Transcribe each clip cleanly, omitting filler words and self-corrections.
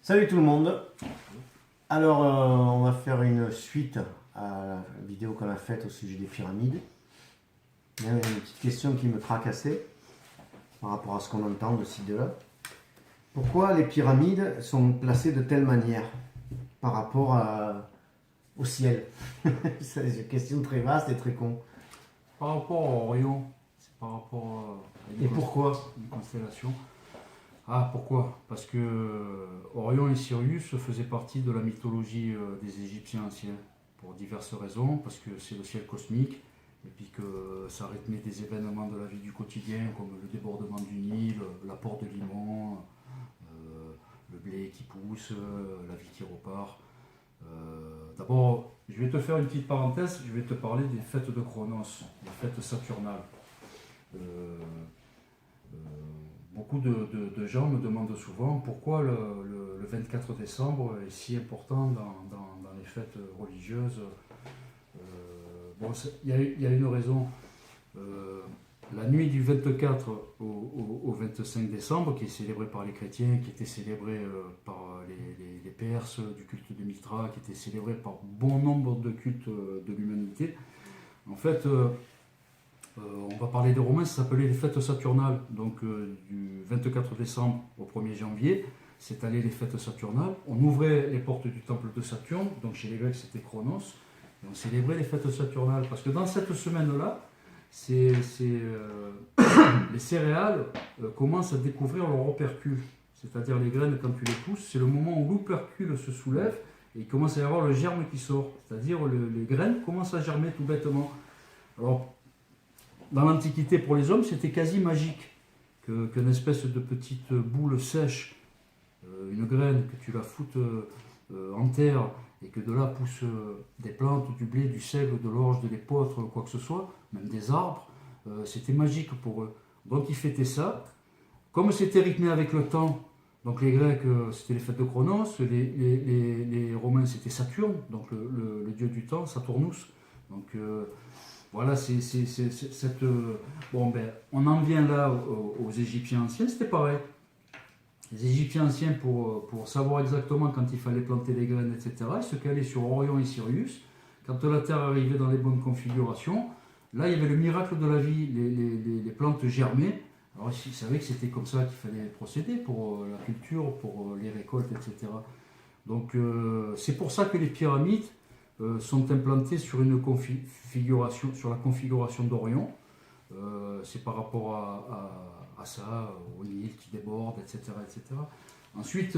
Salut tout le monde. Alors, on va faire une suite à la vidéo qu'on a faite au sujet des pyramides. Il y a une petite question qui me tracassait par rapport à ce qu'on entend de ci, de là. Pourquoi les pyramides sont placées de telle manière par rapport au ciel? C'est une question très vaste et très con. Par rapport à Orion, c'est par rapport à Et pourquoi? une constellation. Ah, pourquoi? Parce que Orion et Sirius faisaient partie de la mythologie des Égyptiens anciens, pour diverses raisons, parce que c'est le ciel cosmique, et puis que ça rythmait des événements de la vie du quotidien, comme le débordement du Nil, l'apport de limon, le blé qui pousse, la vie qui repart. D'abord, je vais te faire une petite parenthèse, je vais te parler des fêtes de Chronos, les fêtes saturnales. Beaucoup de gens me demandent souvent pourquoi le 24 décembre est si important dans les fêtes religieuses. Bon, il y a une raison. La nuit du 24 au 25 décembre, qui est célébrée par les chrétiens, qui était célébrée par les Perses du culte de Mithra, qui était célébrée par bon nombre de cultes de l'humanité, en fait, on va parler des Romains, ça s'appelait les fêtes saturnales. Donc du 24 décembre au 1er janvier, s'étalaient les fêtes saturnales. On ouvrait les portes du temple de Saturne, donc chez les Grecs c'était Chronos, et on célébrait les fêtes saturnales. Parce que dans cette semaine-là, les céréales commencent à découvrir leur opercule. C'est-à-dire les graines, quand tu les pousses, c'est le moment où l'opercule se soulève et il commence à y avoir le germe qui sort. C'est-à-dire les graines commencent à germer tout bêtement. Alors, dans l'Antiquité, pour les hommes, c'était quasi magique qu'une espèce de petite boule sèche, une graine, que tu la foutes en terre et que de là poussent des plantes, du blé, du seigle, de l'orge, de l'épeautre, quoi que ce soit, même des arbres, c'était magique pour eux. Donc ils fêtaient ça. Comme c'était rythmé avec le temps, donc les Grecs, c'était les fêtes de Chronos, les Romains, c'était Saturne, donc le dieu du temps, Saturnus. Donc voilà, bon, ben, on en vient là aux Égyptiens anciens, c'était pareil. Les Égyptiens anciens, pour savoir exactement quand il fallait planter les graines, etc., ils se calaient sur Orion et Sirius. Quand la Terre arrivait dans les bonnes configurations, là, il y avait le miracle de la vie, les plantes germaient. Alors, ils savaient que c'était comme ça qu'il fallait procéder pour la culture, pour les récoltes, etc. Donc, c'est pour ça que les pyramides sont implantés sur une configuration, sur la configuration d'Orion. C'est par rapport à ça, au Nil qui déborde, etc. etc. Ensuite,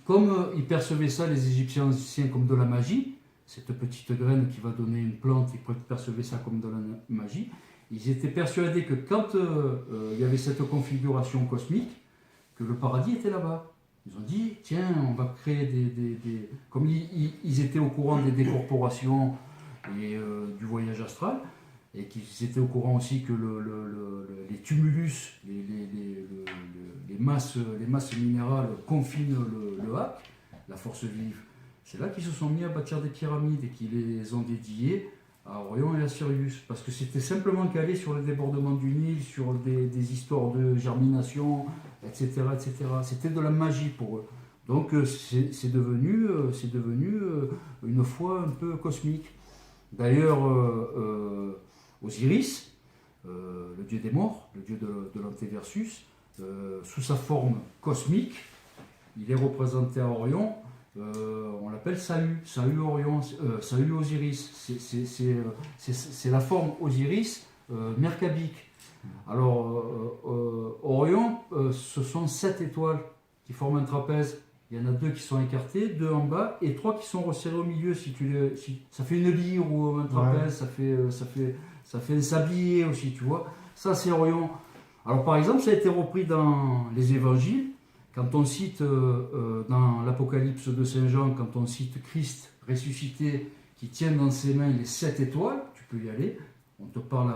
comme ils percevaient ça, les Égyptiens anciens, comme de la magie, cette petite graine qui va donner une plante, ils percevaient ça comme de la magie, ils étaient persuadés que quand il y avait cette configuration cosmique, que le paradis était là-bas. Ils ont dit, tiens, on va créer des... Comme ils étaient au courant des décorporations et du voyage astral, et qu'ils étaient au courant aussi que les tumulus, les masses minérales confinent le hack, la force vive, c'est là qu'ils se sont mis à bâtir des pyramides et qu'ils les ont dédiées à Orion et à Sirius, parce que c'était simplement calé sur le débordement du Nil, sur des histoires de germination, etc., etc. C'était de la magie pour eux. Donc c'est devenu une foi un peu cosmique. D'ailleurs, Osiris, le dieu des morts, le dieu de l'antéversus, sous sa forme cosmique, il est représenté à Orion. On l'appelle Sahu Orion, Sahu Osiris. C'est la forme Osiris mercabique. Alors, Orion, ce sont 7 étoiles qui forment un trapèze. Il y en a 2 qui sont écartées, 2 en bas, et 3 qui sont resserrées au milieu. Ça fait une lyre ou un trapèze, ouais. Ça fait un sablier aussi, tu vois. Ça, c'est Orion. Alors, par exemple, ça a été repris dans les évangiles. Quand on cite dans l'Apocalypse de Saint Jean, quand on cite Christ ressuscité qui tient dans ses mains les 7 étoiles, tu peux y aller. On te parle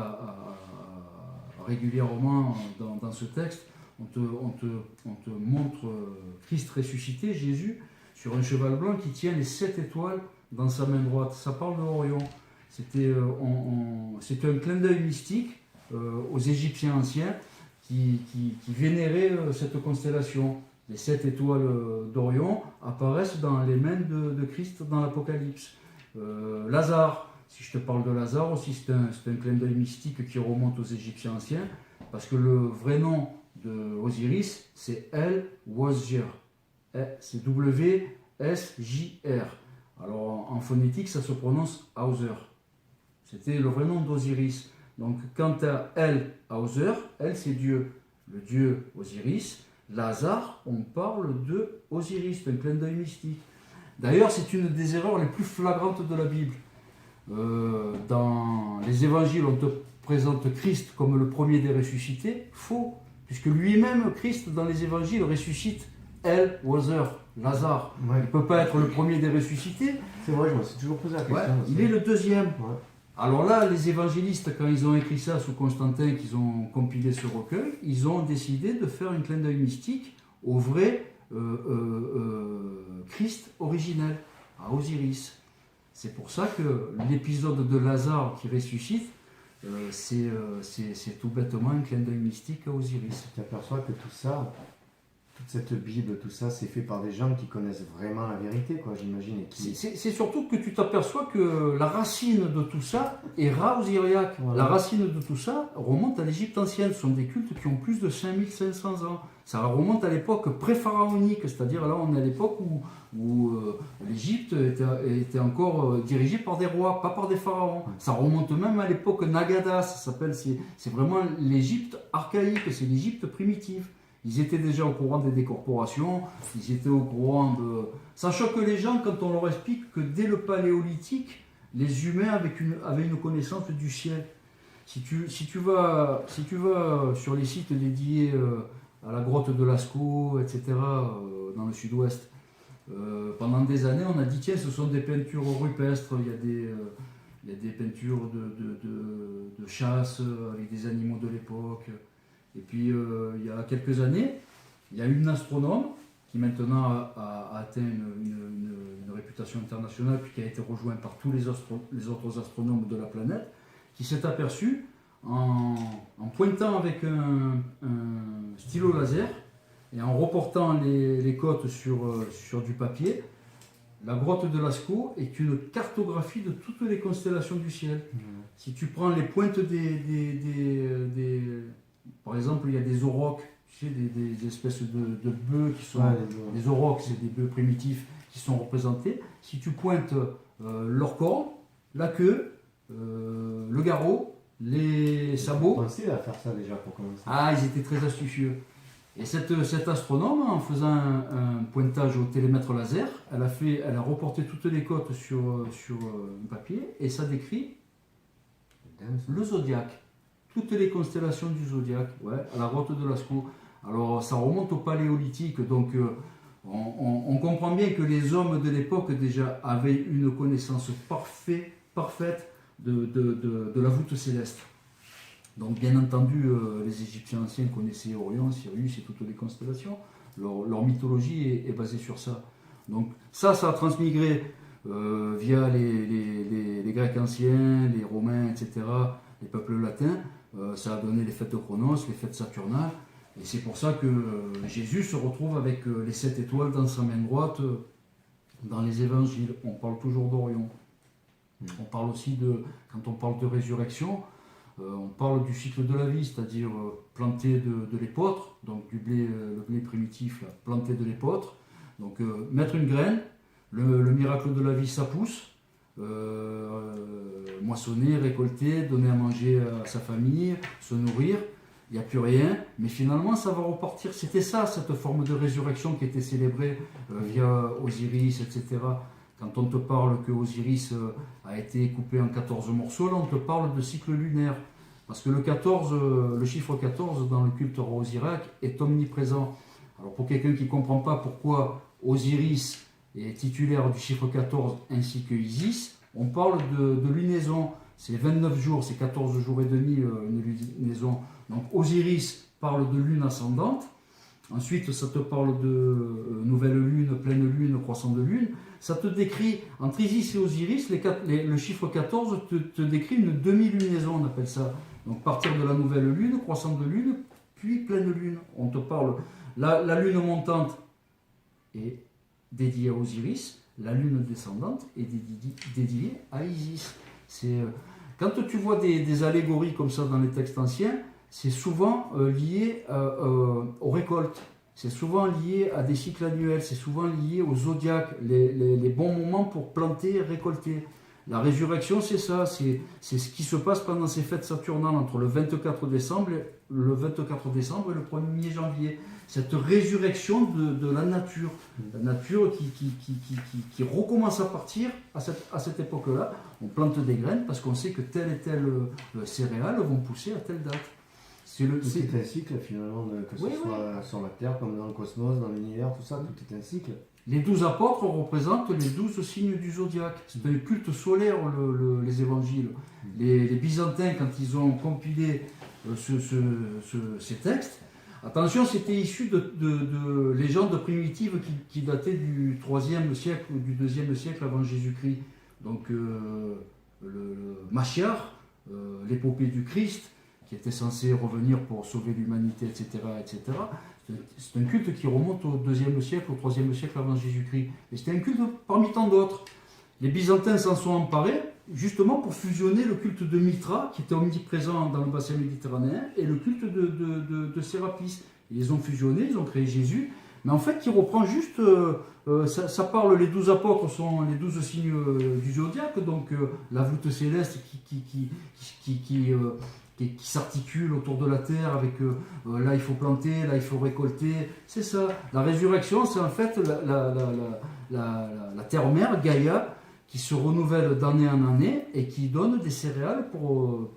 régulièrement dans ce texte. On te montre Christ ressuscité, Jésus, sur un cheval blanc qui tient les 7 étoiles dans sa main droite. Ça parle de Orion. C'était un clin d'œil mystique aux Égyptiens anciens qui vénéraient cette constellation. les 7 étoiles d'Orion apparaissent dans les mains de Christ dans l'Apocalypse. Lazare, si je te parle de Lazare aussi, c'est un clin d'œil mystique qui remonte aux Égyptiens anciens, parce que le vrai nom de Osiris, c'est El-Wazir. C'est W-S-J-R. Alors en phonétique, ça se prononce Hauser. C'était le vrai nom d'Osiris. Donc quant à El, Hauser, El c'est Dieu, le Dieu Osiris. Lazare, on parle de Osiris, c'est un clin d'œil mystique. D'ailleurs, c'est une des erreurs les plus flagrantes de la Bible. Dans les évangiles, on te présente Christ comme le premier des ressuscités. Faux, puisque lui-même, Christ, dans les évangiles, ressuscite El Wazir, Lazare. Ouais. Il ne peut pas être le premier des ressuscités. C'est vrai, je me suis toujours posé la question. Ouais, il est le deuxième. Ouais. Alors là, les évangélistes, quand ils ont écrit ça sous Constantin, qu'ils ont compilé ce recueil, ils ont décidé de faire un clin d'œil mystique au vrai Christ originel, à Osiris. C'est pour ça que l'épisode de Lazare qui ressuscite, c'est tout bêtement un clin d'œil mystique à Osiris. Tu t'aperçois que tout ça, toute cette Bible, tout ça, c'est fait par des gens qui connaissent vraiment la vérité, quoi, j'imagine. Et qui... C'est surtout que tu t'aperçois que la racine de tout ça est Ra-Osiriaque. Voilà. La racine de tout ça remonte à l'Égypte ancienne. Ce sont des cultes qui ont plus de 5500 ans. Ça remonte à l'époque pré-pharaonique, c'est-à-dire là on est à l'époque où l'Égypte était encore dirigée par des rois, pas par des pharaons. Ça remonte même à l'époque Nagada, ça s'appelle, c'est vraiment l'Égypte archaïque, c'est l'Égypte primitive. Ils étaient déjà au courant des décorporations, ils étaient au courant de... Sachant que les gens, quand on leur explique que dès le paléolithique, les humains avaient une connaissance du ciel. Si tu vas sur les sites dédiés à la grotte de Lascaux, etc., dans le sud-ouest, pendant des années, on a dit tiens, ce sont des peintures rupestres, il y a des peintures de chasse avec des animaux de l'époque. Et puis, il y a quelques années, il y a une astronome qui maintenant a atteint une réputation internationale, puis qui a été rejointe par tous les autres astronomes de la planète, qui s'est aperçue, en pointant avec un stylo laser et en reportant les côtes sur du papier, la grotte de Lascaux est une cartographie de toutes les constellations du ciel. Si tu prends les pointes par exemple, il y a des aurochs, tu sais, des espèces de bœufs qui sont... des aurochs, c'est des bœufs primitifs qui sont représentés. Si tu pointes leur corps, la queue, le garrot, les sabots... Ils ont pensé à faire ça déjà pour commencer. Ah, ils étaient très astucieux. Et cette astronome, en faisant un pointage au télémètre laser, elle a reporté toutes les côtes sur un papier et ça décrit le zodiaque. Toutes les constellations du zodiaque, ouais, à la grotte de Lascaux. Alors ça remonte au paléolithique, donc on comprend bien que les hommes de l'époque déjà avaient une connaissance parfaite de la voûte céleste. Donc bien entendu, les Égyptiens anciens connaissaient Orion, Sirius et toutes les constellations. Leur mythologie est basée sur ça. Donc ça a transmigré via les Grecs anciens, les Romains, etc., les peuples latins. Ça a donné les fêtes de Chronos, les fêtes saturnales. Et c'est pour ça que Jésus se retrouve avec les 7 étoiles dans sa main droite dans les évangiles. On parle toujours d'Orion. On parle aussi quand on parle de résurrection, on parle du cycle de la vie, c'est-à-dire planter de l'épeautre, donc le blé primitif, là, planter de l'épeautre. Donc mettre une graine, le miracle de la vie, ça pousse. Moissonner, récolter, donner à manger à sa famille, se nourrir, il n'y a plus rien, mais finalement ça va repartir. C'était ça, cette forme de résurrection qui était célébrée via Osiris, etc. Quand on te parle que Osiris a été coupé en 14 morceaux, là on te parle de cycle lunaire. Parce que le chiffre 14 dans le culte osiriaque est omniprésent. Alors pour quelqu'un qui ne comprend pas pourquoi Osiris est titulaire du chiffre 14 ainsi que Isis, on parle de lunaison. C'est 29 jours, c'est 14 jours et demi une lunaison. Donc Osiris parle de lune ascendante. Ensuite, ça te parle de nouvelle lune, pleine lune, croissant de lune. Ça te décrit, entre Isis et Osiris, le chiffre 14 te décrit une demi-lunaison, on appelle ça. Donc partir de la nouvelle lune, croissant de lune, puis pleine lune. On te parle La lune montante est dédiée à Osiris, la lune descendante est dédiée à Isis. Quand tu vois des allégories comme ça dans les textes anciens, c'est souvent lié aux récoltes, c'est souvent lié à des cycles annuels, c'est souvent lié au zodiaque, les bons moments pour planter et récolter. La résurrection, c'est ça, c'est ce qui se passe pendant ces fêtes saturnales entre le 24 décembre et le 1er janvier. Cette résurrection de la nature qui recommence à partir à cette époque-là. On plante des graines parce qu'on sait que telle et telle céréales vont pousser à telle date. C'est un cycle finalement, que ce soit sur la Terre, comme dans le cosmos, dans l'univers, tout ça, tout est un cycle. Les 12 apôtres représentent les 12 signes du zodiaque. C'est un culte solaire, les évangiles. Les Byzantins, quand ils ont compilé ces textes, attention, c'était issu de légendes primitives qui dataient du 3e siècle ou du 2e siècle avant Jésus-Christ. Donc le Machiar, l'épopée du Christ, qui était censé revenir pour sauver l'humanité, etc., etc. C'est un culte qui remonte au 2e siècle, au 3e siècle avant Jésus-Christ. Et c'était un culte parmi tant d'autres. Les Byzantins s'en sont emparés justement pour fusionner le culte de Mitra, qui était omniprésent dans le bassin méditerranéen, et le culte de Sérapis. Ils les ont fusionnés, ils ont créé Jésus, mais en fait, qui reprend juste... ça parle, les 12 apôtres sont les 12 signes du zodiaque, donc la voûte céleste qui s'articule autour de la terre avec là il faut planter, là il faut récolter, c'est ça. La résurrection, c'est en fait la terre-mère, Gaïa, qui se renouvelle d'année en année et qui donne des céréales pour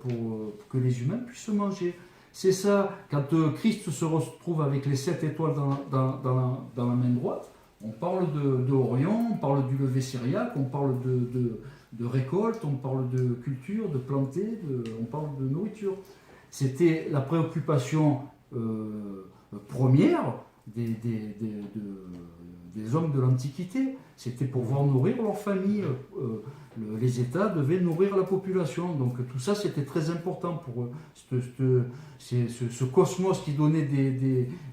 que les humains puissent manger. C'est ça, quand Christ se retrouve avec les 7 étoiles dans la main droite, on parle de Orion, on parle du lever syriaque, on parle de récolte, on parle de culture, de planter, on parle de nourriture. C'était la préoccupation première des hommes de l'Antiquité. C'était pour pouvoir nourrir leur famille. Les États devaient nourrir la population. Donc tout ça, c'était très important pour eux. Ce cosmos qui donnait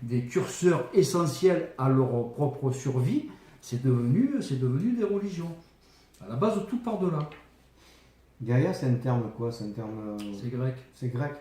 des curseurs essentiels à leur propre survie, c'est devenu des religions. À la base, tout part de là. Gaïa, c'est un terme quoi? C'est un terme... C'est grec. C'est grec.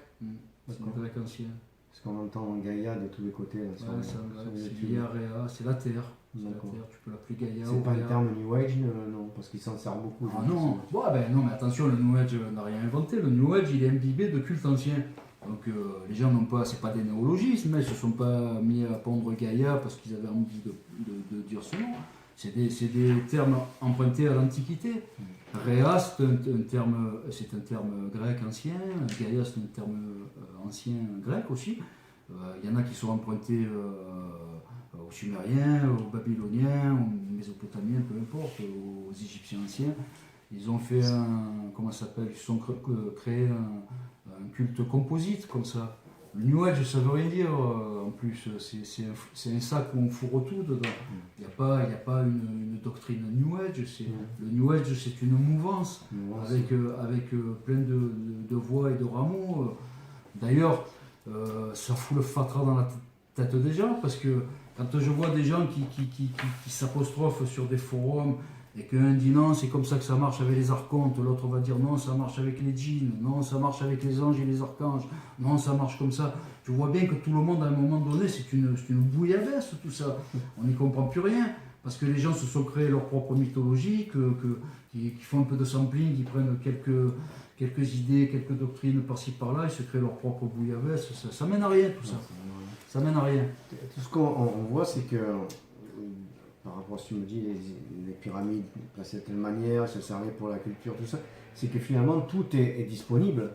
C'est un grec ancien. Parce qu'on entend Gaïa de tous les côtés. Là, c'est lié à Réa, c'est la terre. C'est la terre, tu peux l'appeler Gaïa. C'est pas un terme New Age, non, parce qu'il s'en sert beaucoup. Ah non, non, mais attention, le New Age n'a rien inventé. Le New Age, il est imbibé de cultes anciens. Donc les gens n'ont pas, c'est pas des néologismes, ils ne se sont pas mis à pondre Gaïa parce qu'ils avaient envie de dire ce nom. C'est des termes empruntés à l'Antiquité. Réa, c'est un terme grec ancien. Gaïa, c'est un terme ancien grec aussi. Il y en a qui sont empruntés aux Sumériens, aux Babyloniens, aux Mésopotamiens, peu importe, aux Égyptiens anciens. Ils ont fait ils ont créé un culte composite comme ça. Le New Age, ça veut rien dire en plus, c'est un sac où on fourre tout dedans. Il n'y a pas une doctrine New Age. Le New Age, c'est une mouvance avec plein de voies et de rameaux. D'ailleurs, ça fout le fatras dans la tête des gens parce que quand je vois des gens qui s'apostrophent sur des forums et qu'un dit non, c'est comme ça que ça marche avec les archontes, l'autre va dire non, ça marche avec les djinns, non, ça marche avec les anges et les archanges, non, ça marche comme ça. Je vois bien que tout le monde, à un moment donné, c'est une bouillabaisse, tout ça. On n'y comprend plus rien, parce que les gens se sont créés leur propre mythologie, qui font un peu de sampling, qui prennent quelques idées, quelques doctrines par-ci par-là, ils se créent leur propre bouillabaisse. Ça mène à rien, tout ça. Ça mène à rien. Tout ce qu'on voit, c'est que par rapport à ce que tu me dis, les pyramides placées de telle manière, se servaient pour la culture, tout ça, c'est que finalement tout est disponible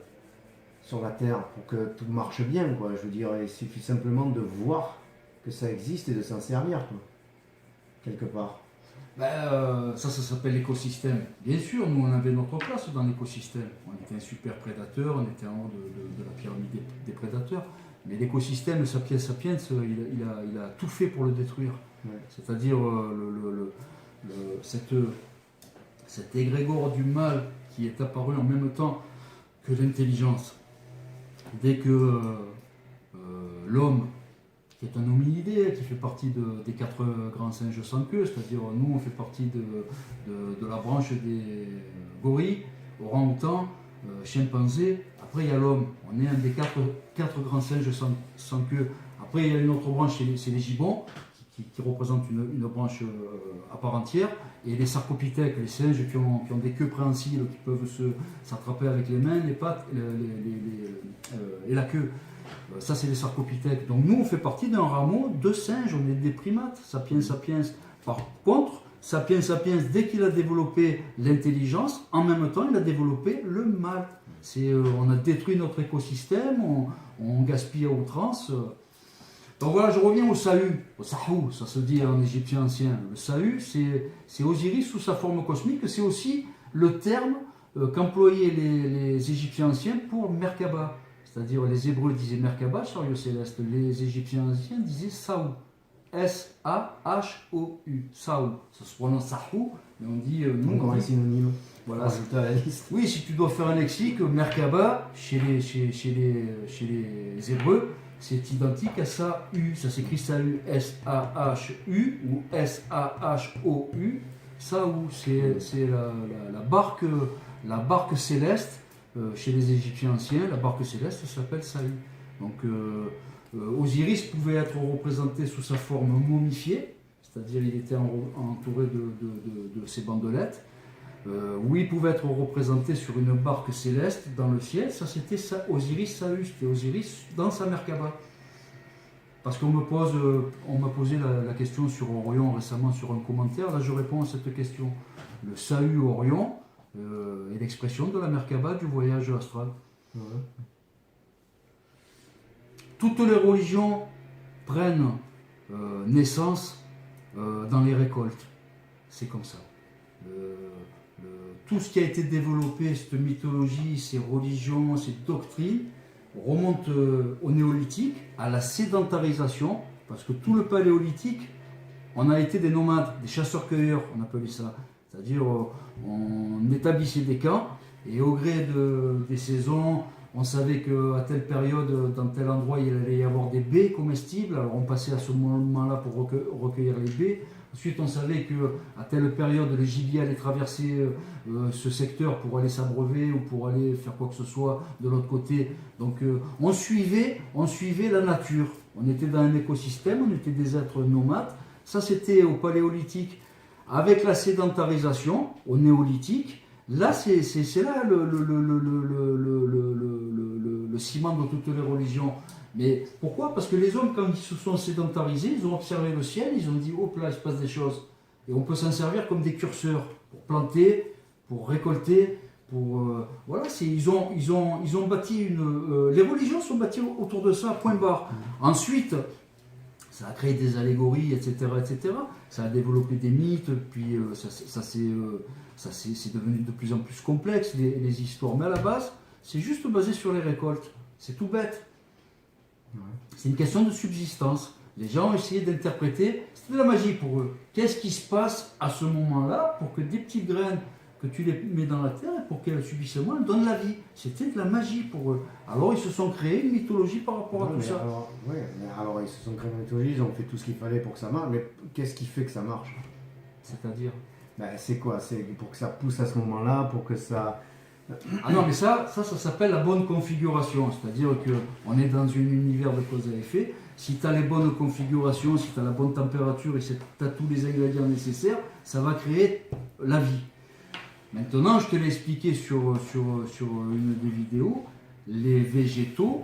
sur la Terre pour que tout marche bien, quoi. Je veux dire, il suffit simplement de voir que ça existe et de s'en servir, quoi, quelque part. Ça s'appelle l'écosystème. Bien sûr, nous on avait notre place dans l'écosystème. On était un super prédateur, on était en haut de la pyramide des prédateurs. Mais l'écosystème, Sapiens Sapiens, il a tout fait pour le détruire. Ouais. C'est-à-dire cet égrégore du mal qui est apparu en même temps que l'intelligence. Dès que l'homme qui est un hominidé, qui fait partie des 4 grands singes sans queue, c'est-à-dire nous on fait partie de la branche des gorilles, orang-outans, chimpanzés. Après il y a l'homme, on est un des 4 grands singes sans queue. Après il y a une autre branche, c'est les gibbons, qui représentent une branche à part entière, et les sarcopithèques, les singes qui ont des queues préhensiles, qui peuvent s'attraper avec les mains, les pattes et la queue. Ça, c'est les sarcopithèques. Donc nous, on fait partie d'un rameau de singes, on est des primates, sapiens sapiens. Par contre, sapiens sapiens, dès qu'il a développé l'intelligence, en même temps, il a développé le mal. On a détruit notre écosystème, on gaspille à outrance. Donc voilà, je reviens au Sahu, au Sahou, ça se dit en égyptien ancien. Le Sahu, c'est Osiris sous sa forme cosmique, c'est aussi le terme qu'employaient les Égyptiens anciens pour Merkaba. C'est-à-dire les Hébreux disaient Merkaba, chariot céleste, les Égyptiens anciens disaient Sahou. S-A-H-O-U, Sahou. Ça se prononce Sahou, mais on dit... Encore un synonyme. Voilà. Rajouter à la liste. Oui, si tu dois faire un lexique, Merkaba, chez les Hébreux, c'est identique à Sahu. Ça s'écrit Sahu, S-A-H-U ou S-A-H-O-U. Sahou, c'est la barque céleste chez les Égyptiens anciens. La barque céleste s'appelle Sahu. Donc Osiris pouvait être représenté sous sa forme momifiée, c'est-à-dire il était entouré de ses bandelettes. Où il pouvait être représenté sur une barque céleste dans le ciel, ça c'était Osiris Sahu, c'était Osiris dans sa Merkaba. Parce qu'on m'a posé la question sur Orion récemment sur un commentaire, là je réponds à cette question. Le Sahu Orion est l'expression de la Merkaba du voyage astral. Ouais. Toutes les religions prennent naissance dans les récoltes. C'est comme ça. Tout ce qui a été développé, cette mythologie, ces religions, ces doctrines, remonte au néolithique, à la sédentarisation, parce que tout le paléolithique, on a été des nomades, des chasseurs-cueilleurs, on appelait ça. C'est-à-dire, on établissait des camps, et au gré des saisons, on savait qu'à telle période, dans tel endroit, il allait y avoir des baies comestibles, alors on passait à ce moment-là pour recueillir les baies. Ensuite, on savait qu'à telle période, les gibiers allaient traverser ce secteur pour aller s'abreuver ou pour aller faire quoi que ce soit de l'autre côté. Donc, on suivait la nature. On était dans un écosystème, on était des êtres nomades. Ça, c'était au paléolithique. Avec la sédentarisation, au néolithique, là, c'est là le ciment de toutes les religions. Mais pourquoi? Parce que les hommes, quand ils se sont sédentarisés, ils ont observé le ciel, ils ont dit « Hop là, il se passe des choses ». Et on peut s'en servir comme des curseurs pour planter, pour récolter, voilà, ils ont bâti les religions sont bâties autour de ça, point barre. Ensuite, ça a créé des allégories, etc., etc. Ça a développé des mythes, puis ça c'est devenu de plus en plus complexe, les histoires. Mais à la base, c'est juste basé sur les récoltes. C'est tout bête. C'est une question de subsistance. Les gens ont essayé d'interpréter, c'était de la magie pour eux. Qu'est-ce qui se passe à ce moment-là pour que des petites graines, que tu les mets dans la terre, et pour qu'elles subissemment, elles donnent la vie. C'était de la magie pour eux. Alors ils se sont créés une mythologie par rapport à tout ça. Alors ils se sont créés une mythologie, ils ont fait tout ce qu'il fallait pour que ça marche, mais qu'est-ce qui fait que ça marche? C'est-à-dire c'est quoi? C'est pour que ça pousse à ce moment-là, pour que ça... Ah non, mais ça s'appelle la bonne configuration. C'est-à-dire qu'on est dans un univers de cause à effet. Si tu as les bonnes configurations, si tu as la bonne température et si tu as tous les ingrédients nécessaires, ça va créer la vie. Maintenant, je te l'ai expliqué sur une des vidéos, les végétaux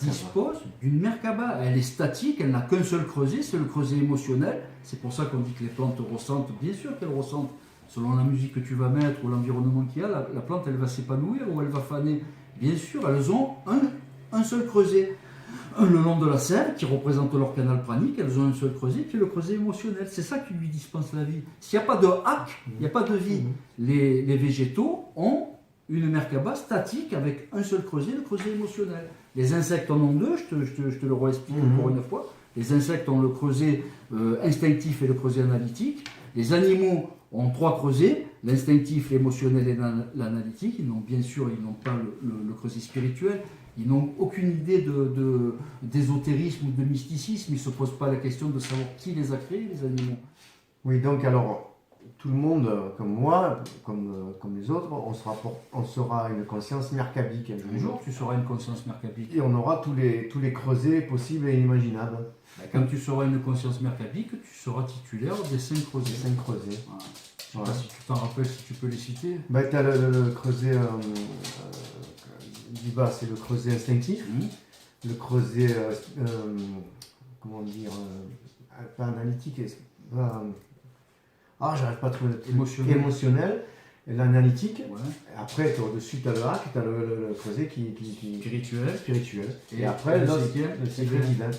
disposent d'une Merkaba. Elle est statique, elle n'a qu'un seul creuset, c'est le creuset émotionnel. C'est pour ça qu'on dit que les plantes ressentent, bien sûr qu'elles ressentent. Selon la musique que tu vas mettre ou l'environnement qu'il y a, la plante elle va s'épanouir ou elle va faner. Bien sûr, elles ont un seul creuset. Le long de la sève, qui représente leur canal pranique, elles ont un seul creuset qui est le creuset émotionnel. C'est ça qui lui dispense la vie. S'il n'y a pas de hack, il n'y a pas de vie. Les végétaux ont une Merkaba statique avec un seul creuset, le creuset émotionnel. Les insectes en ont deux, je te le réexplique encore une fois. Les insectes ont le creuset instinctif et le creuset analytique. Les animaux ont trois creusets, l'instinctif, l'émotionnel et l'analytique. Bien sûr, ils n'ont pas le creuset spirituel, Ils n'ont aucune idée d'ésotérisme ou de mysticisme. Ils ne se posent pas la question de savoir qui les a créés, les animaux. Oui, donc alors, tout le monde, comme moi, comme les autres, on sera une conscience merkabique Un jour, tu seras une conscience merkabique. Et on aura tous les creusets possibles et inimaginables. Quand tu seras une conscience merkabique, tu seras titulaire des 5 Les creusets. 5 creusets. Voilà. Je ne sais Voilà. pas si tu t'en rappelles, si tu peux les citer. Tu as le creuset du bas, c'est le creuset instinctif. Le creuset, comment dire, pas analytique, j'arrive pas à trouver le Émotionnel. émotionnel, et l'analytique. Ouais. Et après, au-dessus, tu as le hack, tu as le creuset qui Spirituel. Et après, le l'autre, cinquième, le secret divin.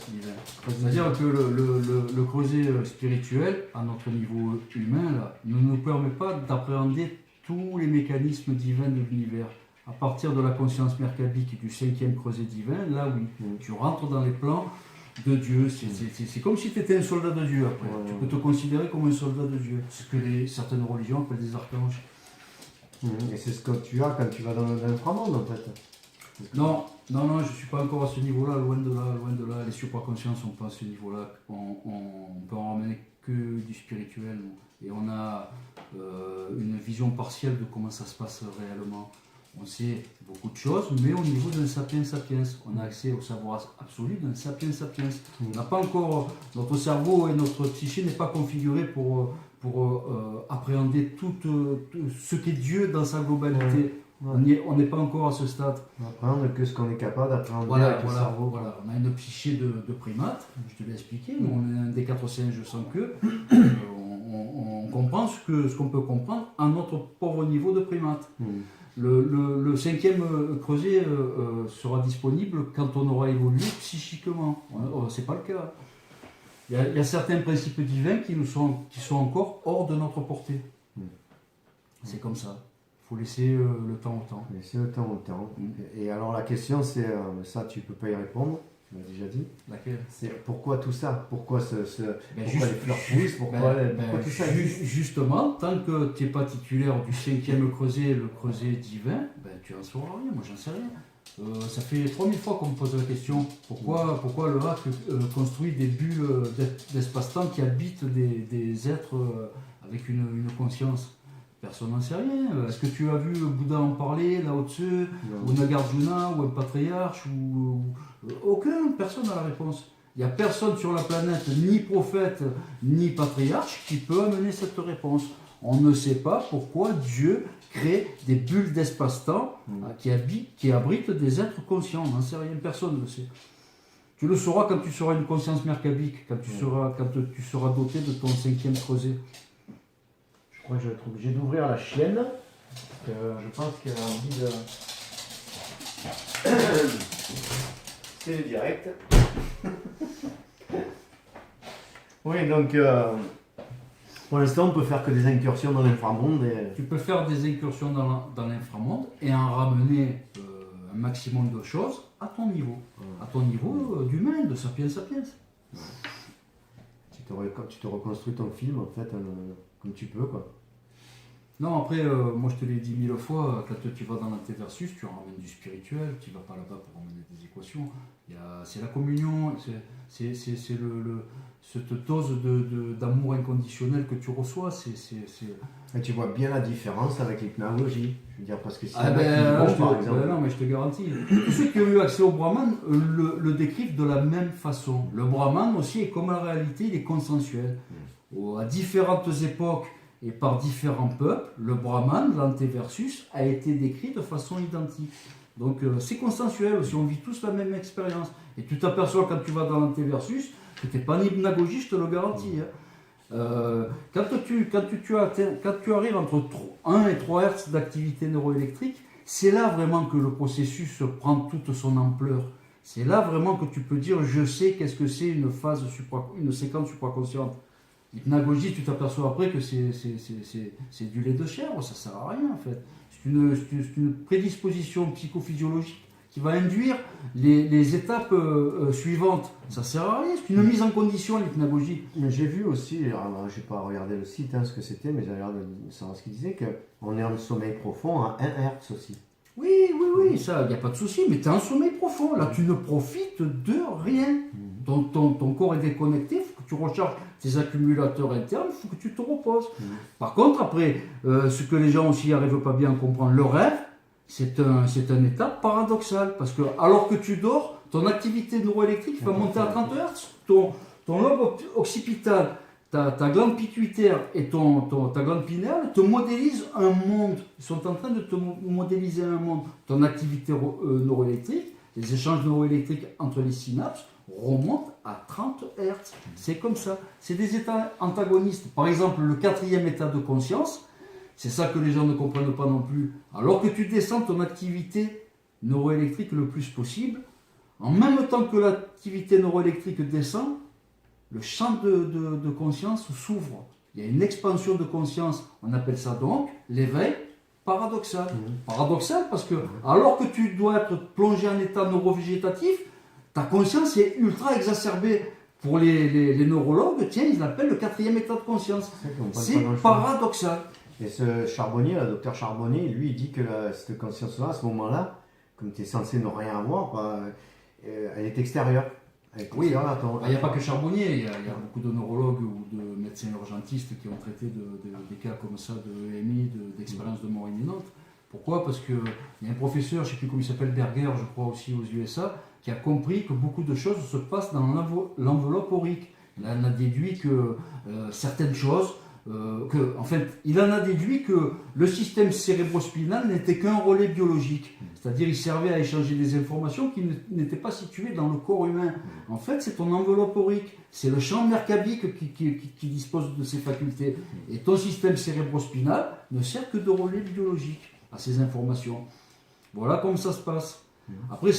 C'est-à-dire que le creuset spirituel, à notre niveau humain, là, ne nous permet pas d'appréhender tous les mécanismes divins de l'univers. À partir de la conscience merkabique et du 5e creuset divin, là oui, tu rentres dans les plans de Dieu. C'est comme si tu étais un soldat de Dieu après. Ouais. Tu peux te considérer comme un soldat de Dieu. C'est ce que certaines religions appellent des archanges. Et c'est ce que tu as quand tu vas dans l'inframonde en fait. Non, je ne suis pas encore à ce niveau-là, loin de là. Les supraconscients ne sont pas à ce niveau-là. On peut en ramener que du spirituel. Et on a une vision partielle de comment ça se passe réellement. On sait beaucoup de choses, mais au niveau d'un sapiens sapiens, on a accès au savoir absolu d'un sapiens sapiens. On n'a pas encore, notre cerveau et notre psyché n'est pas configuré pour appréhender tout ce qu'est Dieu dans sa globalité. Ouais. On n'est pas encore à ce stade. On va apprendre que ce qu'on est capable d'apprendre avec le cerveau. Voilà. On a une psyché de primate, je te l'ai expliqué, mais on est un des 4 singes sans queue. On comprend ce qu'on peut comprendre à notre pauvre niveau de primate. Le 5e creuset sera disponible quand on aura évolué psychiquement. C'est pas le cas. Il y a certains principes divins qui sont encore hors de notre portée. C'est comme ça. Il faut laisser le temps au temps. Laisser le temps au temps. Et alors la question c'est, ça tu peux pas y répondre, tu l'as déjà dit. Laquelle? C'est pourquoi tout ça? Pourquoi pourquoi les fleurs poussent? Pourquoi tout ça? Justement, tant que tu n'es pas titulaire du 5e creuset, le creuset divin, tu n'en sauras rien, moi j'en sais rien. Ça fait 3000 fois qu'on me pose la question, pourquoi le hack construit des bulles d'espace-temps qui habitent des êtres avec une conscience? Personne n'en sait rien. Est-ce que tu as vu Bouddha en parler, Lao Tzu, ou Nagarjuna, ou un patriarche, ou aucun, personne n'a la réponse. Il n'y a personne sur la planète, ni prophète, ni patriarche, qui peut amener cette réponse. On ne sait pas pourquoi Dieu crée des bulles d'espace-temps qui abritent des êtres conscients. On n'en sait rien, personne ne le sait. Tu le sauras quand tu seras une conscience merkabique, quand tu seras doté de ton 5e creuset. Je crois que je vais être obligé d'ouvrir la chienne. Parce que je pense qu'elle a envie de. C'est le direct. Oui, donc pour l'instant, on peut faire que des incursions dans l'inframonde. Tu peux faire des incursions dans l'inframonde et en ramener un maximum de choses à ton niveau. À ton niveau d'humain, de sapiens sapiens. Tu te reconstruis ton film en fait comme tu peux quoi. Non, après, moi je te l'ai dit 1000 fois, quand tu vas dans l'antéversus, tu ramènes du spirituel, tu ne vas pas là-bas pour ramener des équations. C'est la communion, c'est cette dose d'amour inconditionnel que tu reçois. Et tu vois bien la différence avec l'hypnagogie. Je veux dire, parce que si par exemple. Non, mais je te garantis. Tous ceux qui ont eu accès au Brahman le décrivent de la même façon. Le Brahman aussi est comme la réalité, il est consensuel. À différentes époques, et par différents peuples, le Brahman, l'antéversus, a été décrit de façon identique. Donc c'est consensuel aussi, on vit tous la même expérience. Et tu t'aperçois quand tu vas dans l'antéversus que tu n'es pas en hypnagogie, je te le garantis. Quand tu arrives entre 1 et 3 Hz d'activité neuroélectrique, c'est là vraiment que le processus prend toute son ampleur. C'est là vraiment que tu peux dire je sais qu'est-ce que c'est une séquence supraconsciente. L'hypnagogie, tu t'aperçois après que c'est du lait de chèvre, ça ne sert à rien en fait. C'est une prédisposition psychophysiologique qui va induire les étapes suivantes. Ça ne sert à rien, c'est une mise en condition l'hypnagogie. Mais j'ai vu aussi, je n'ai pas regardé le site ce que c'était, mais j'ai regardé savoir ce qu'il disait, qu'on est en sommeil profond à 1 Hz aussi. Oui, ça, il n'y a pas de souci, mais tu es en sommeil profond. Là, tu ne profites de rien. Ton corps est déconnecté, il faut que tu recharges tes accumulateurs internes, il faut que tu te reposes. Par contre, après, ce que les gens aussi n'arrivent pas bien à comprendre, le rêve, c'est un état paradoxal. Parce que alors que tu dors, ton activité neuroélectrique va monter à 30 Hz. Ton lobe occipital, ta glande pituitaire et ta glande pinéale te modélisent un monde. Ils sont en train de te modéliser un monde. Ton activité neuroélectrique, les échanges neuroélectriques entre les synapses remontent à 30 Hz. C'est comme ça. C'est des états antagonistes. Par exemple, le 4e état de conscience, c'est ça que les gens ne comprennent pas non plus. Alors que tu descends ton activité neuroélectrique le plus possible, en même temps que l'activité neuroélectrique descend, le champ de conscience s'ouvre. Il y a une expansion de conscience, on appelle ça donc l'éveil paradoxal. Paradoxal parce que alors que tu dois être plongé en état neurovégétatif, ta conscience est ultra exacerbée. Pour les neurologues, tiens, ils l'appellent le 4e état de conscience. C'est paradoxal. Et ce Charbonnier, le docteur Charbonnier, lui, il dit que cette conscience-là, à ce moment-là, comme tu es censé ne rien avoir, elle est extérieure. Oui, il n'y a pas que Charbonnier, il y a beaucoup de neurologues ou de médecins urgentistes qui ont traité des cas comme ça de EMI, d'expérience de mort imminente. Pourquoi? Parce qu'il y a un professeur, je ne sais plus comment il s'appelle, Berger, je crois aussi aux USA, qui a compris que beaucoup de choses se passent dans l'enveloppe aurique. Il en a déduit que certaines choses, en fait, il en a déduit que le système cérébrospinal n'était qu'un relais biologique. C'est-à-dire il servait à échanger des informations qui n'étaient pas situées dans le corps humain. En fait, c'est ton enveloppe aurique. C'est le champ mercabique qui dispose de ces facultés. Et ton système cérébrospinal ne sert que de relais biologique à ces informations. Voilà comment ça se passe. Après,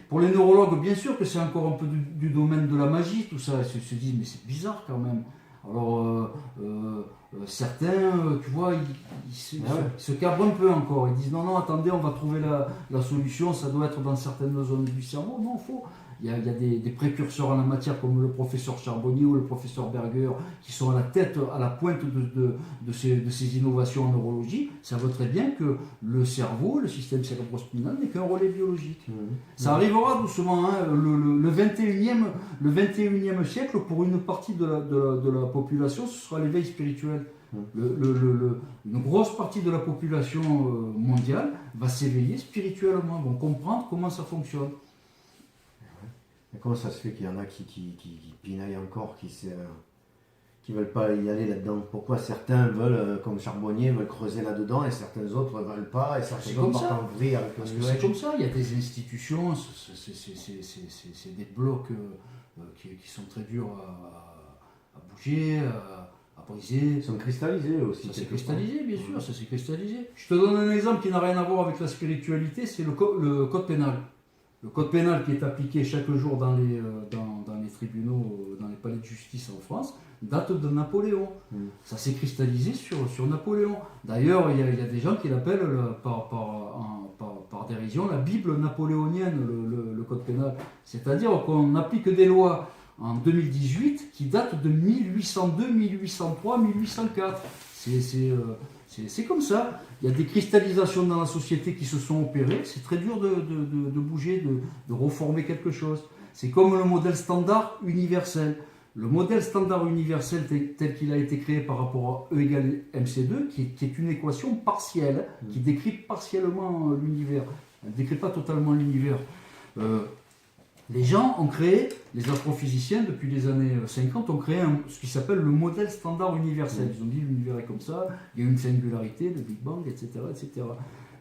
pour les neurologues, bien sûr que c'est encore un peu du domaine de la magie, tout ça. Ils se disent, mais c'est bizarre quand même. Alors, certains, tu vois, ils se cabrent un peu encore. Ils disent, non, attendez, on va trouver la solution, ça doit être dans certaines zones du cerveau. Non, faux. Il y a des précurseurs en la matière comme le professeur Charbonnier ou le professeur Berger qui sont à la pointe de ces innovations en neurologie. Ça veut très bien que le cerveau, le système cérébrospinal n'est qu'un relais biologique. Ça arrivera doucement. Hein, le 21e siècle, pour une partie de la population, ce sera l'éveil spirituel. Une grosse partie de la population mondiale va s'éveiller spirituellement, vont comprendre comment ça fonctionne. Et comment ça se fait qu'il y en a qui pinaillent encore, qui veulent pas y aller là-dedans? Pourquoi certains veulent, comme Charbonnier, veulent creuser là-dedans et certains autres ne veulent pas et certains autres partent en vrille avec Parce que c'est comme ça, il y a des institutions, c'est des blocs qui sont très durs à bouger, à briser. Ils sont cristallisés aussi. Ça s'est cristallisé, bien sûr, ça s'est cristallisé. Je te donne un exemple qui n'a rien à voir avec la spiritualité, c'est le code pénal. Le code pénal qui est appliqué chaque jour dans les tribunaux, dans les palais de justice en France, date de Napoléon. Ça s'est cristallisé sur Napoléon. D'ailleurs, il y a des gens qui l'appellent par dérision la Bible napoléonienne, le code pénal. C'est-à-dire qu'on applique des lois en 2018 qui datent de 1802, 1803, 1804. C'est comme ça. Il y a des cristallisations dans la société qui se sont opérées. C'est très dur de bouger, de reformer quelque chose. C'est comme le modèle standard universel. Le modèle standard universel tel qu'il a été créé par rapport à E égale MC2, qui est une équation partielle, qui décrit partiellement l'univers. Elle ne décrit pas totalement l'univers. Les gens ont créé, les astrophysiciens depuis les années 50 ont créé ce qui s'appelle le modèle standard universel. Ils ont dit l'univers est comme ça, il y a une singularité, le Big Bang, etc., etc.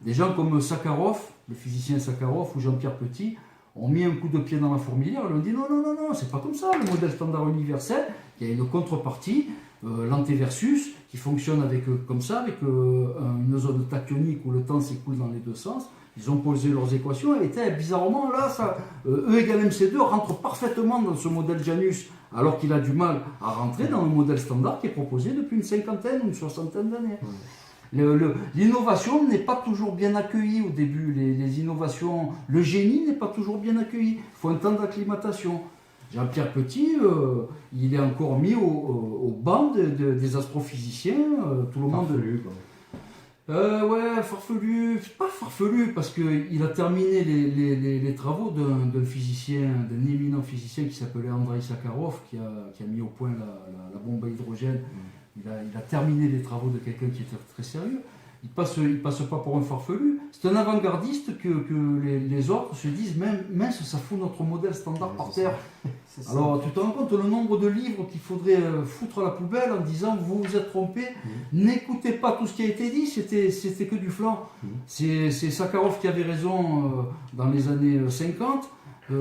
Des gens comme Sakharov, le physicien Sakharov ou Jean-Pierre Petit ont mis un coup de pied dans la fourmilière et ont dit non, c'est pas comme ça le modèle standard universel. Il y a une contrepartie, l'antéversus, qui fonctionne comme ça, avec une zone tachyonique où le temps s'écoule dans les deux sens. Ils ont posé leurs équations et bizarrement, là, E égale MC2 rentre parfaitement dans ce modèle Janus, alors qu'il a du mal à rentrer dans le modèle standard qui est proposé depuis une cinquantaine ou une soixantaine d'années. L'innovation n'est pas toujours bien accueillie au début. Les innovations, le génie n'est pas toujours bien accueilli. Il faut un temps d'acclimatation. Jean-Pierre Petit, il est encore mis au banc des astrophysiciens. Tout le monde. Ouais, farfelu, pas farfelu, parce qu'il a terminé les travaux d'un physicien, d'un éminent physicien qui s'appelait Andrei Sakharov, qui a mis au point la bombe à hydrogène. Il a terminé les travaux de quelqu'un qui était très sérieux. Il passe pas pour un farfelu. C'est un avant-gardiste que les autres se disent, mince, ça fout notre modèle standard par terre. Alors tu te rends compte le nombre de livres qu'il faudrait foutre à la poubelle en disant vous vous êtes trompé, n'écoutez pas tout ce qui a été dit, c'était que du flanc. C'est Sakharov qui avait raison dans les années 50.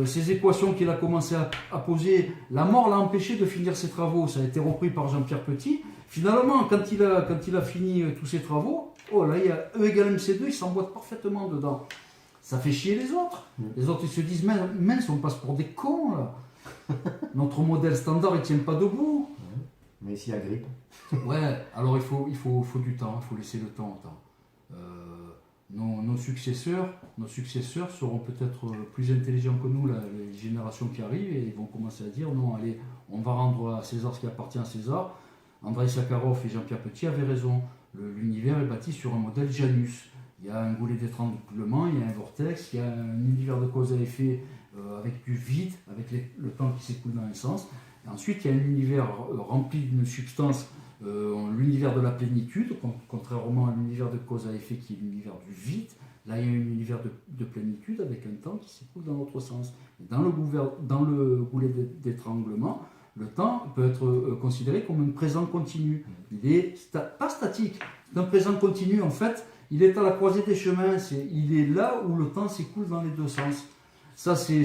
Ces équations qu'il a commencé à poser, la mort l'a empêché de finir ses travaux. Ça a été repris par Jean-Pierre Petit. Finalement, quand il a fini tous ses travaux, oh là, il y a E égale MC2, il s'emboîte parfaitement dedans. Ça fait chier les autres. Les autres, ils se disent, mince, on passe pour des cons, là. Notre modèle standard, il tient pas debout. Mais s'il y a grippe. Ouais, alors il faut du temps, il faut laisser le temps au temps. Nos successeurs seront peut-être plus intelligents que nous, les générations qui arrivent, et ils vont commencer à dire, non, allez, on va rendre à César ce qui appartient à César. Andrei Sakharov et Jean-Pierre Petit avaient raison. L'univers est bâti sur un modèle Janus. Il y a un goulet d'étranglement, il y a un vortex, il y a un univers de cause à effet avec du vide, avec le temps qui s'écoule dans un sens. Et ensuite, il y a un univers rempli d'une substance, l'univers de la plénitude, contrairement à l'univers de cause à effet qui est l'univers du vide. Là, il y a un univers de plénitude avec un temps qui s'écoule dans l'autre sens. Et dans le goulet d'étranglement, le temps peut être considéré comme un présent continu. Il n'est pas statique, c'est un présent continu. En fait, il est à la croisée des chemins. Il est là où le temps s'écoule dans les deux sens. Ça, c'est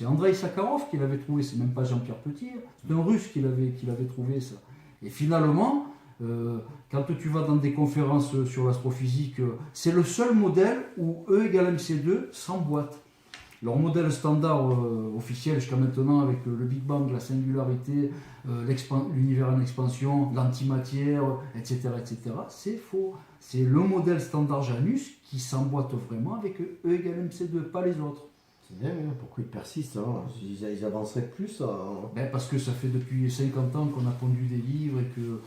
Andrei Sakharov qui l'avait trouvé, c'est même pas Jean-Pierre Petit. C'est un Russe qui l'avait trouvé, ça. Et finalement, quand tu vas dans des conférences sur l'astrophysique, c'est le seul modèle où E égale MC2 s'emboîte. Leur modèle standard officiel jusqu'à maintenant, avec le Big Bang, la singularité, l'univers en expansion, l'antimatière, etc., c'est faux. C'est le modèle standard Janus qui s'emboîte vraiment avec E égale MC2, pas les autres. C'est bien, mais pourquoi ils persistent hein? Ils avanceraient plus Parce que ça fait depuis 50 ans qu'on a pondu des livres et que...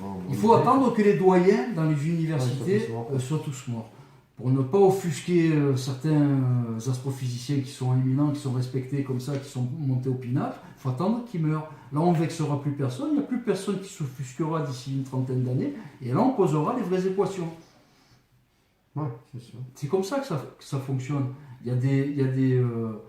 bon, il faut attendre que les doyens dans les universités soient tous morts. Pour ne pas offusquer certains astrophysiciens qui sont éminents, qui sont respectés comme ça, qui sont montés au pinacle, il faut attendre qu'ils meurent. Là, on ne vexera plus personne, il n'y a plus personne qui s'offusquera d'ici une trentaine d'années, et là, on posera les vraies équations. Ouais, c'est sûr. C'est comme ça que ça fonctionne. Le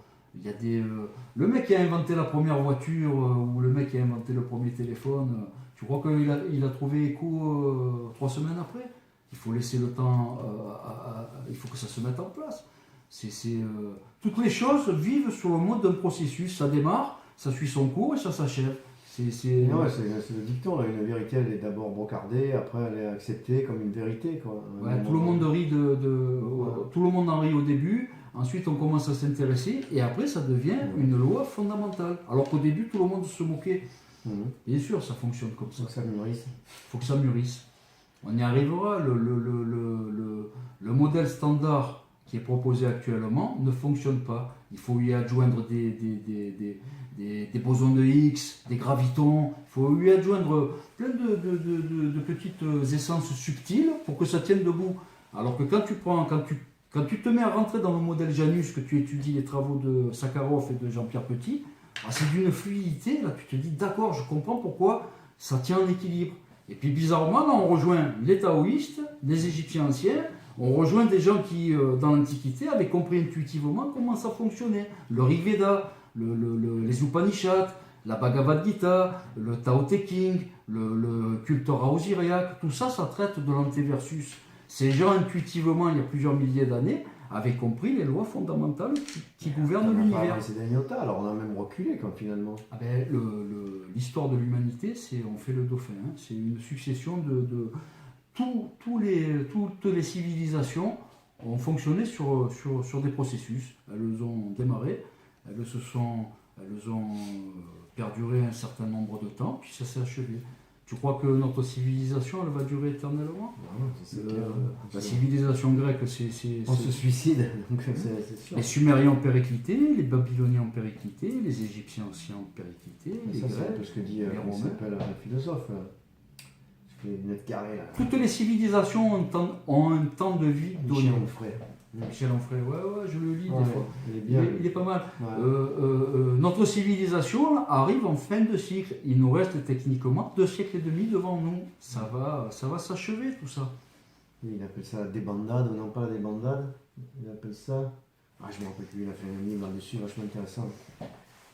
mec qui a inventé la première voiture, ou le mec qui a inventé le premier téléphone, tu crois qu'il a trouvé écho 3 semaines après ? Il faut laisser le temps, il faut que ça se mette en place. Toutes les choses vivent sur le mode d'un processus. Ça démarre, ça suit son cours et ça s'achève. C'est le dicton, là. Une vérité, elle est d'abord brocardée, après elle est acceptée comme une vérité. Quoi. Ouais, tout le monde rit tout le monde en rit au début, ensuite on commence à s'intéresser, et après ça devient une loi fondamentale. Alors qu'au début, tout le monde se moquait. Bien sûr, ça fonctionne comme ça. Il faut que ça mûrisse. Il faut que ça mûrisse. On y arrivera. Le modèle standard qui est proposé actuellement ne fonctionne pas. Il faut y adjoindre des bosons de Higgs, des gravitons. Il faut lui adjoindre plein de petites essences subtiles pour que ça tienne debout. Alors que quand tu te mets à rentrer dans le modèle Janus, que tu étudies les travaux de Sakharov et de Jean-Pierre Petit, c'est d'une fluidité. Là, tu te dis, d'accord, je comprends pourquoi ça tient en équilibre. Et puis bizarrement, là, on rejoint les taoïstes, les Égyptiens anciens, on rejoint des gens qui, dans l'Antiquité, avaient compris intuitivement comment ça fonctionnait. Le Rig Veda, les Upanishads, la Bhagavad Gita, le Tao Te Ching, le culte Rao-Syriaque, tout ça, ça traite de l'antéversus. Ces gens, intuitivement, il y a plusieurs milliers d'années, avaient compris les lois fondamentales qui gouvernent l'univers. C'est des Nyota, alors on a même reculé quand finalement. L'histoire de l'humanité, on fait le dauphin. Hein. C'est une succession de toutes les civilisations ont fonctionné sur des processus. Elles ont démarré, elles ont perduré un certain nombre de temps, puis ça s'est achevé. Tu crois que notre civilisation, elle va durer éternellement ? La civilisation grecque, on se suicide, donc c'est sûr. Les Sumériens ont périclité, les Babyloniens ont périclité, les Égyptiens aussi ont périclité, les ça, Grecs, c'est un peu ce que dit les Romains. s'appelle un philosophe. Les mètres carrés là. Toutes les civilisations ont un temps de vie donné. Michel Onfray. Michel Onfray, ouais, je le lis Ouais, des fois. il est bien. Il est pas mal. Ouais. Notre civilisation arrive en fin de cycle. Il nous reste techniquement 2 siècles et demi devant nous. Ça va s'achever tout ça. Il appelle ça la débandade, non pas la débandade. Il appelle ça. Ah, je me rappelle plus, il a fait un livre là-dessus, vachement intéressant.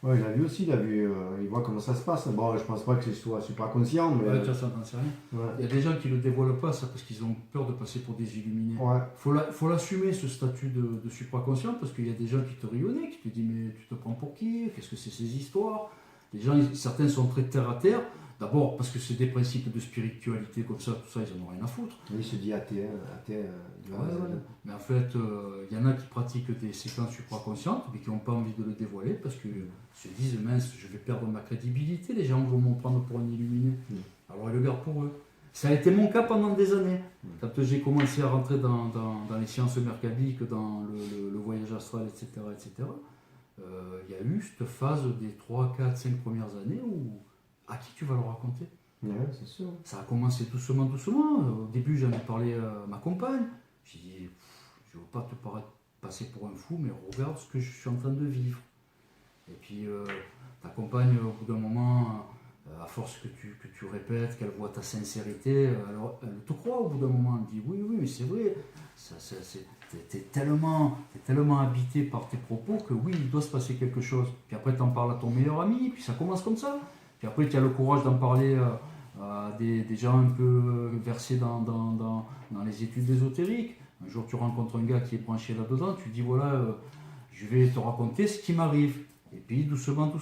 Ouais, il a vu aussi, il voit comment ça se passe. Bon, je pense pas que ce soit supraconscient, mais. Ouais, tu vois, ça n'en sait rien. Ouais. Il y a des gens qui ne le dévoilent pas, ça, parce qu'ils ont peur de passer pour des illuminés. Ouais. Faut l'assumer, ce statut de supraconscient, parce qu'il y a des gens qui te rayonnent, qui te disent mais tu te prends pour qui? Qu'est-ce que c'est ces histoires? Les gens, certains sont très terre à terre. D'abord parce que c'est des principes de spiritualité comme ça, tout ça, ils en ont rien à foutre. Lui, il se dit athée, du A à Z. Ouais. Mais en fait, il y en a qui pratiquent des séquences supraconscientes, mais qui n'ont pas envie de le dévoiler, parce qu'ils se disent mince, je vais perdre ma crédibilité, les gens vont me prendre pour un illuminé. Alors ils le gardent pour eux. Ça a été mon cas pendant des années. Quand j'ai commencé à rentrer dans les sciences mercabiques, dans le voyage astral, etc., il y a eu cette phase des 3, 4, 5 premières années où à qui tu vas le raconter? Ouais, c'est sûr. Ça a commencé doucement. Au début, j'en ai parlé à ma compagne. J'ai dit, je ne veux pas te passer pour un fou, mais regarde ce que je suis en train de vivre. Et puis, ta compagne, au bout d'un moment, à force que tu répètes, qu'elle voit ta sincérité, alors elle te croit au bout d'un moment. Elle dit, oui, mais c'est vrai. T'es tellement habité par tes propos que oui, il doit se passer quelque chose. Puis après, tu en parles à ton meilleur ami, puis ça commence comme ça. Puis après, tu as le courage d'en parler à des gens un peu versés dans les études ésotériques. Un jour, tu rencontres un gars qui est branché là-dedans, tu dis voilà, je vais te raconter ce qui m'arrive. Et puis, doucement.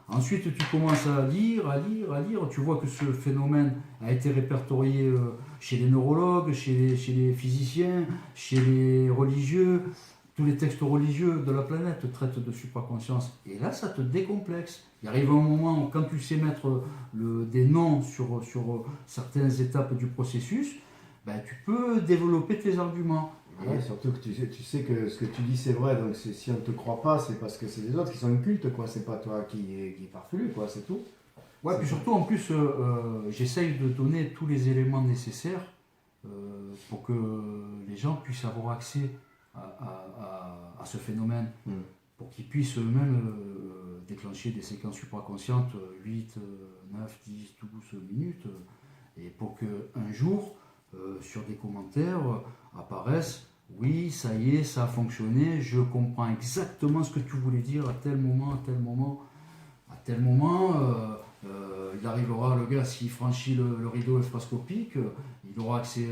Ensuite, tu commences à lire. Tu vois que ce phénomène a été répertorié chez les neurologues, chez les physiciens, chez les religieux. Tous les textes religieux de la planète traitent de supraconscience. Et là, ça te décomplexe. Il arrive un moment où, quand tu sais mettre des noms sur certaines étapes du processus, ben, tu peux développer tes arguments. Ouais, surtout que tu sais que ce que tu dis c'est vrai, donc si on ne te croit pas, c'est parce que c'est les autres qui sont incultes, quoi. C'est pas toi qui est farfelu, quoi, c'est tout. Ouais, puis surtout, en plus, j'essaye de donner tous les éléments nécessaires pour que les gens puissent avoir accès à ce phénomène, pour qu'ils puissent eux-mêmes déclencher des séquences supraconscientes 8, 9, 10, 12 minutes, et pour qu'un jour, sur des commentaires, apparaissent « Oui, ça y est, ça a fonctionné, je comprends exactement ce que tu voulais dire à tel moment, il arrivera, le gars, s'il franchit le rideau infrascopique, il aura accès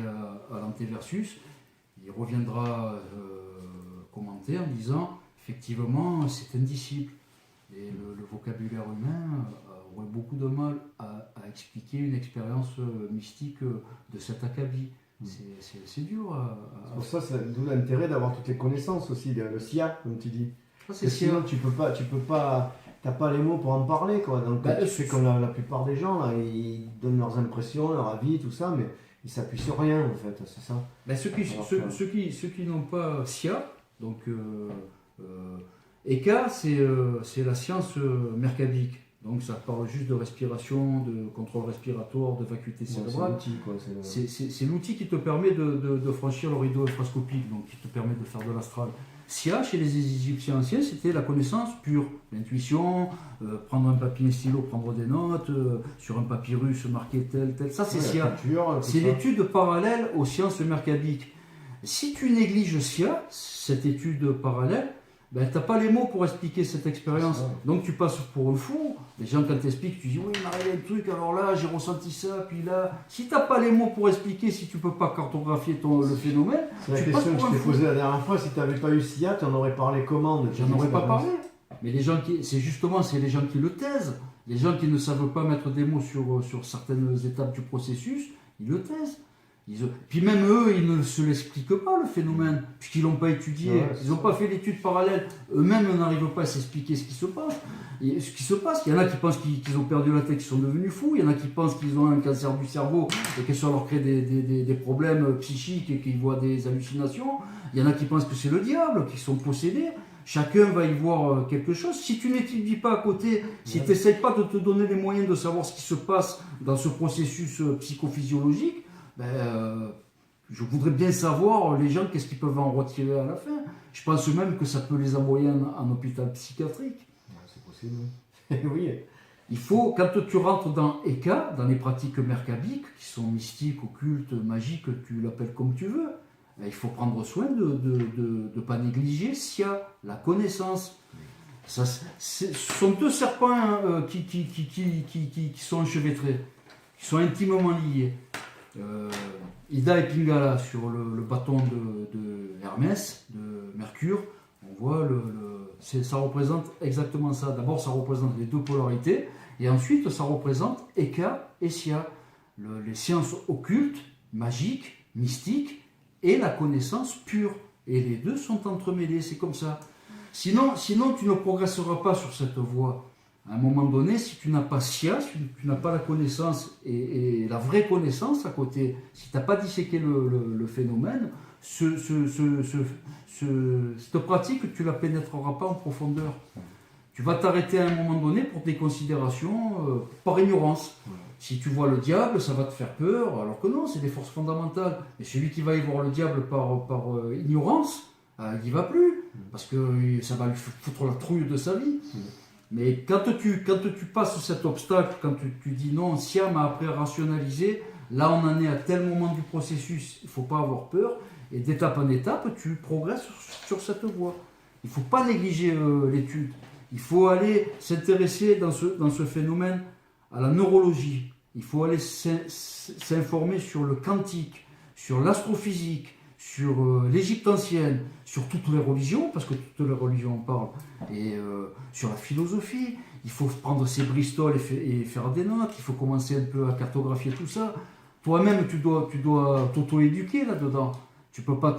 à l'antéversus, il reviendra commenter en disant effectivement c'est indicible. Et le vocabulaire humain aurait beaucoup de mal à expliquer une expérience mystique de cet acabit. C'est dur. C'est pour ça, c'est d'où l'intérêt d'avoir toutes les connaissances aussi, le SIA, comme tu dis. C'est sinon, tu peux pas, t'as pas les mots pour en parler, quoi. Donc, tu fais comme la plupart des gens, là, ils donnent leurs impressions, leur avis, tout ça, mais ils s'appuient sur rien, en fait, c'est ça. Ben, ceux qui n'ont pas SIA, donc ECA, c'est la science mercabique. Donc ça parle juste de respiration, de contrôle respiratoire, de vacuité cérébrale. C'est l'outil qui te permet de franchir le rideau infrascopique, donc qui te permet de faire de l'astral. SIA, chez les Égyptiens anciens, c'était la connaissance pure, l'intuition, prendre un papier, un stylo, prendre des notes, sur un papyrus marquer tel. Ça, c'est SIA. C'est l'étude parallèle aux sciences mercabiques. Si tu négliges SIA, cette étude parallèle, ben, tu n'as pas les mots pour expliquer cette expérience. Donc tu passes pour un fou. Les gens, quand tu expliques, tu dis oui, il m'est arrivé un truc, alors là, j'ai ressenti ça, puis là. Si tu n'as pas les mots pour expliquer, si tu ne peux pas cartographier le phénomène, c'est la question que je t'ai posée la dernière fois. Si tu n'avais pas eu SIA, tu en aurais parlé comment? J'en aurais pas parlé. Mais les gens c'est les gens qui le taisent. Les gens qui ne savent pas mettre des mots sur certaines étapes du processus, ils le taisent. Puis même eux, ils ne se l'expliquent pas, le phénomène, puisqu'ils ne l'ont pas étudié, ils n'ont pas fait l'étude parallèle, eux-mêmes n'arrivent pas à s'expliquer ce qui se passe. Il y en a qui pensent qu'ils ont perdu la tête, qu'ils sont devenus fous, il y en a qui pensent qu'ils ont un cancer du cerveau et que ça leur crée des problèmes psychiques et qu'ils voient des hallucinations, il y en a qui pensent que c'est le diable, qu'ils sont possédés. Chacun va y voir quelque chose. Si tu n'étudies pas à côté, si tu n'essayes pas de te donner les moyens de savoir ce qui se passe dans ce processus psychophysiologique, je voudrais bien savoir les gens qu'est-ce qu'ils peuvent en retirer à la fin. Je pense même que ça peut les envoyer en hôpital psychiatrique. C'est possible. Oui. Il faut, quand tu rentres dans Eka, dans les pratiques merkabiques, qui sont mystiques, occultes, magiques, tu l'appelles comme tu veux, il faut prendre soin de ne pas négliger Sia, la connaissance. Ce sont deux serpents qui sont enchevêtrés, qui sont intimement liés. Ida et Pingala sur le bâton de Hermès, de Mercure, on voit ça représente exactement ça. D'abord, ça représente les deux polarités, et ensuite, ça représente Eka et Sia, les sciences occultes, magiques, mystiques, et la connaissance pure. Et les deux sont entremêlés, c'est comme ça. Sinon, tu ne progresseras pas sur cette voie. À un moment donné, si tu n'as pas Sia, si tu n'as pas la connaissance et la vraie connaissance à côté, si tu n'as pas disséqué le phénomène, cette pratique, tu ne la pénétreras pas en profondeur. Tu vas t'arrêter à un moment donné pour des considérations par ignorance. Si tu vois le diable, ça va te faire peur, alors que non, c'est des forces fondamentales. Et celui qui va y voir le diable par ignorance, il n'y va plus, parce que ça va lui foutre la trouille de sa vie. Mais quand tu passes cet obstacle, quand tu dis non, Sia m'a appris à rationaliser, là on en est à tel moment du processus, il ne faut pas avoir peur, et d'étape en étape, tu progresses sur cette voie. Il ne faut pas négliger l'étude. Il faut aller s'intéresser dans ce phénomène à la neurologie. Il faut aller s'informer sur le quantique, sur l'astrophysique, sur l'Égypte ancienne, sur toutes les religions, parce que toutes les religions en parlent, et sur la philosophie. Il faut prendre ses Bristol et faire des notes. Il faut commencer un peu à cartographier tout ça. Toi-même, tu dois t'auto-éduquer là-dedans. Tu peux pas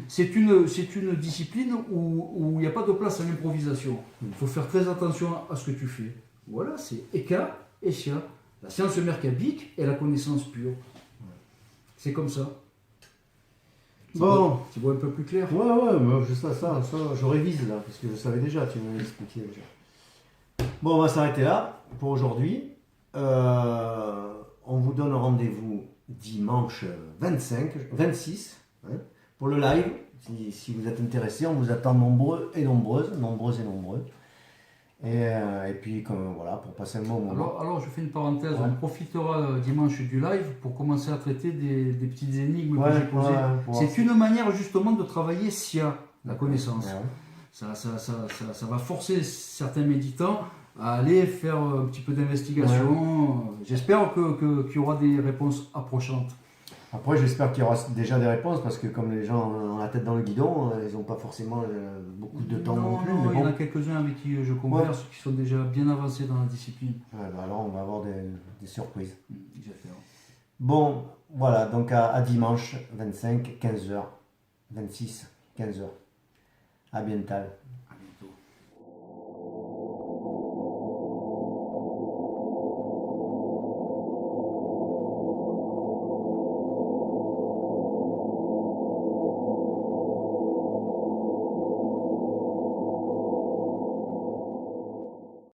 c'est une discipline où il n'y a pas de place à l'improvisation. Il faut faire très attention à ce que tu fais. Voilà, c'est Eka et Sia, la science merkabique et la connaissance pure. C'est comme ça. Bon. Tu vois un peu plus clair? Ouais, mais ça, je révise là, parce que je savais déjà, tu m'avais expliqué déjà. Bon, on va s'arrêter là pour aujourd'hui. On vous donne rendez-vous dimanche 26 hein, pour le live. Si vous êtes intéressés, on vous attend nombreux et nombreuses. Et puis, voilà, pour passer un bon moment. Alors, je fais une parenthèse. On profitera dimanche du live pour commencer à traiter des petites énigmes que j'ai posées. C'est une manière justement de travailler SIA, la connaissance. Ça va forcer certains méditants à aller faire un petit peu d'investigation. J'espère qu'il y aura des réponses approchantes. Après, j'espère qu'il y aura déjà des réponses, parce que comme les gens ont la tête dans le guidon, ils n'ont pas forcément beaucoup de temps non plus. Non, il y en a quelques-uns avec qui je converse qui sont déjà bien avancés dans la discipline. Alors, on va avoir des surprises. J'espère. Bon, voilà, donc à dimanche 25, 15h. 26, 15h. À bientôt.